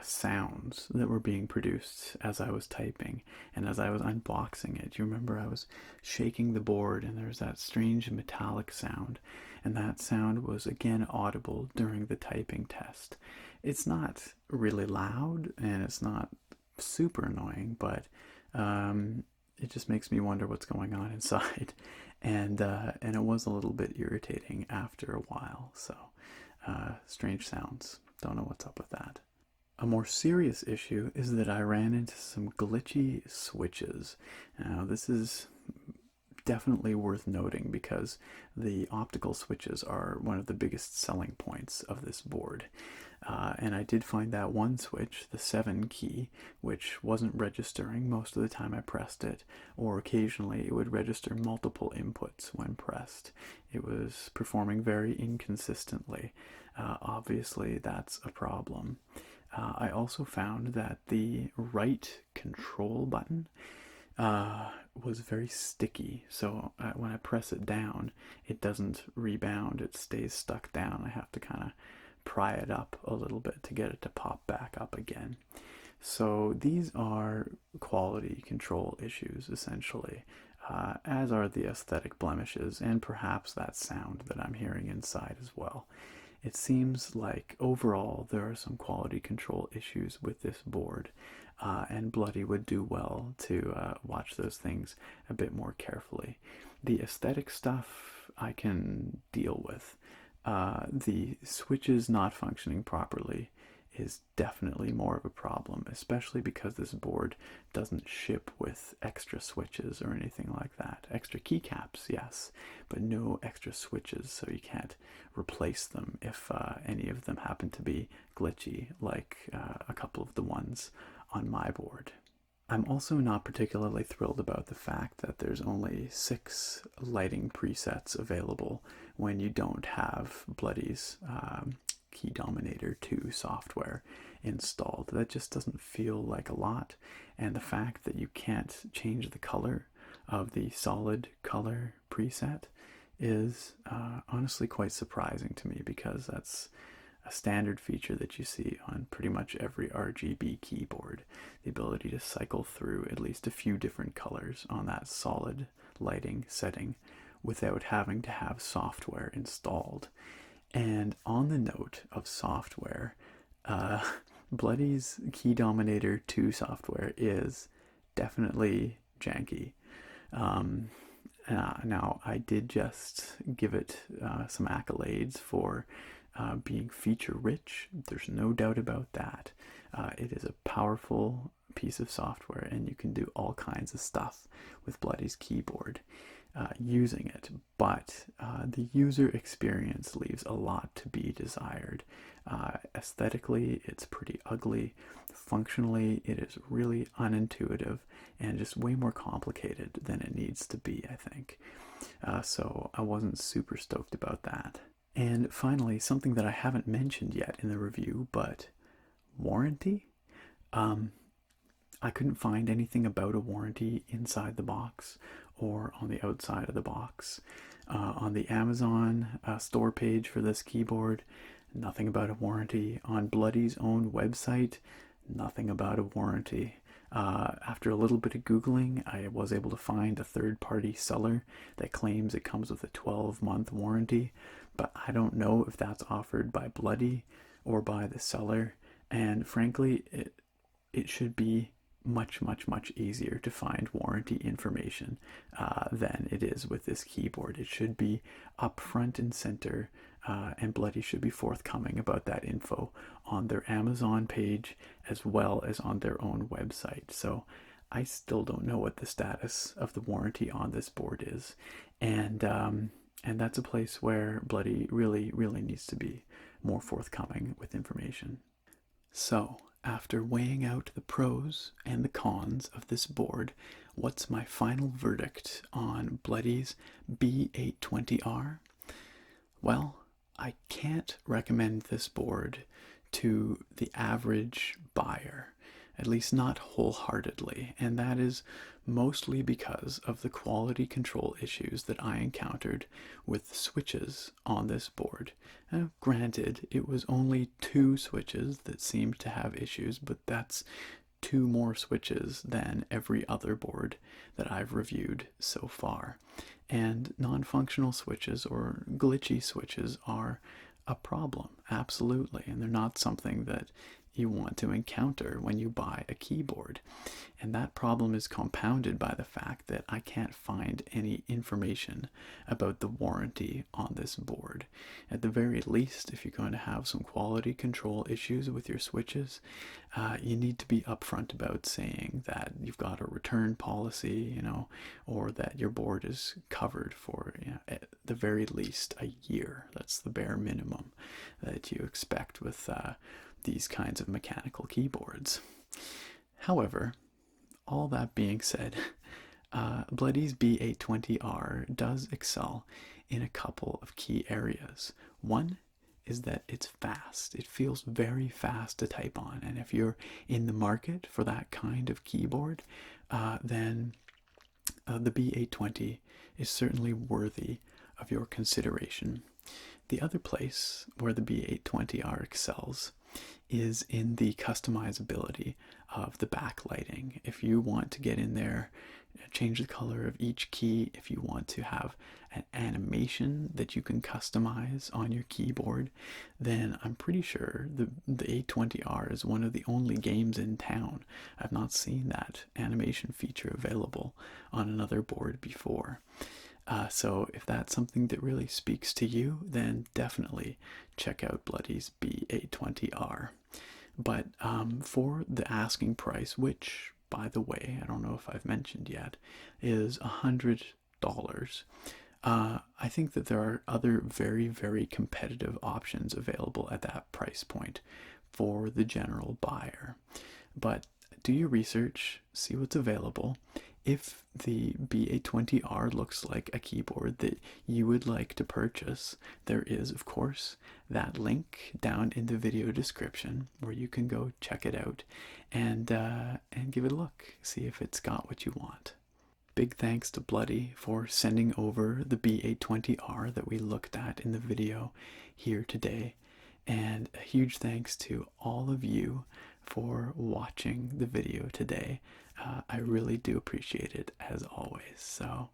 sounds that were being produced as I was typing and as I was unboxing it. You remember I was shaking the board and there was that strange metallic sound, and that sound was again audible during the typing test. It's not really loud and it's not super annoying, but it just makes me wonder what's going on inside, and it was a little bit irritating after a while. So strange sounds. Don't know what's up with that. A more serious issue is that I ran into some glitchy switches. Now, this is definitely worth noting because the optical switches are one of the biggest selling points of this board. And I did find that one switch, the 7 key, which wasn't registering most of the time I pressed it, or occasionally it would register multiple inputs when pressed. It was performing very inconsistently. Obviously, that's a problem. I also found that the right control button was very sticky, so when I press it down, it doesn't rebound, it stays stuck down. I have to kind of pry it up a little bit to get it to pop back up again. So these are quality control issues, essentially, as are the aesthetic blemishes and perhaps that sound that I'm hearing inside as well. It seems like overall there are some quality control issues with this board, and Bloody would do well to watch those things a bit more carefully. The aesthetic stuff I can deal with. The switches not functioning properly is definitely more of a problem, especially because this board doesn't ship with extra switches or anything like that. Extra keycaps, yes, but no extra switches, so you can't replace them if any of them happen to be glitchy, like a couple of the ones on my board. I'm also not particularly thrilled about the fact that there's only 6 lighting presets available when you don't have Bloody's Key Dominator 2 software installed. That just doesn't feel like a lot, and the fact that you can't change the color of the solid color preset is honestly quite surprising to me, because that's a standard feature that you see on pretty much every RGB keyboard, the ability to cycle through at least a few different colors on that solid lighting setting without having to have software installed. And on the note of software, Bloody's Key Dominator 2 software is definitely janky. Now, I did just give it some accolades for being feature-rich. There's no doubt about that. It is a powerful piece of software, and you can do all kinds of stuff with Bloody's keyboard. using it, but the user experience leaves a lot to be desired. Aesthetically, it's pretty ugly. Functionally, it is really unintuitive and just way more complicated than it needs to be, I think. So I wasn't super stoked about that. And finally, something that I haven't mentioned yet in the review, but warranty? I couldn't find anything about a warranty inside the box or on the outside of the box. On the Amazon store page for this keyboard, nothing about a warranty. On Bloody's own website, nothing about a warranty. After a little bit of Googling, I was able to find a third-party seller that claims it comes with a 12-month warranty, but I don't know if that's offered by Bloody or by the seller, and frankly, it should be much easier to find warranty information than it is with this keyboard. It should be up front and center, and Bloody should be forthcoming about that info on their Amazon page as well as on their own website. So I still don't know what the status of the warranty on this board is, and that's a place where Bloody really needs to be more forthcoming with information. So, after weighing out the pros and the cons of this board, what's my final verdict on Bloody's B820R? Well, I can't recommend this board to the average buyer, at least not wholeheartedly, and that is mostly because of the quality control issues that I encountered with switches on this board. Granted, it was only 2 switches that seemed to have issues, but that's 2 more switches than every other board that I've reviewed so far. And non-functional switches or glitchy switches are a problem, absolutely, and they're not something that you want to encounter when you buy a keyboard. And that problem is compounded by the fact that I can't find any information about the warranty on this board. At the very least, if you're going to have some quality control issues with your switches, you need to be upfront about saying that you've got a return policy, or that your board is covered for, at the very least a year. That's the bare minimum that you expect with these kinds of mechanical keyboards. However, all that being said, Bloody's B820R does excel in a couple of key areas. One is that it's fast. It feels very fast to type on, and if you're in the market for that kind of keyboard, then the B820 is certainly worthy of your consideration. The other place where the B820R excels is in the customizability of the backlighting. If you want to get in there, change the color of each key, if you want to have an animation that you can customize on your keyboard, then I'm pretty sure the 820R is one of the only games in town. I've not seen that animation feature available on another board before. So if that's something that really speaks to you, then definitely check out Bloody's B820R. But for the asking price, which, by the way, I don't know if I've mentioned yet, is $100, I think that there are other very competitive options available at that price point for the general buyer. But do your research, see what's available. If the B820R looks like a keyboard that you would like to purchase, there is, of course, that link down in the video description where you can go check it out and give it a look, see if it's got what you want. Big thanks to Bloody for sending over the B820R that we looked at in the video here today, and a huge thanks to all of you for watching the video today. I really do appreciate it, as always. So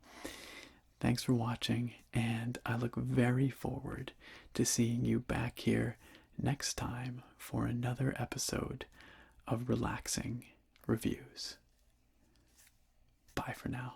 thanks for watching, and I look very forward to seeing you back here next time for another episode of Relaxing Reviews. Bye for now.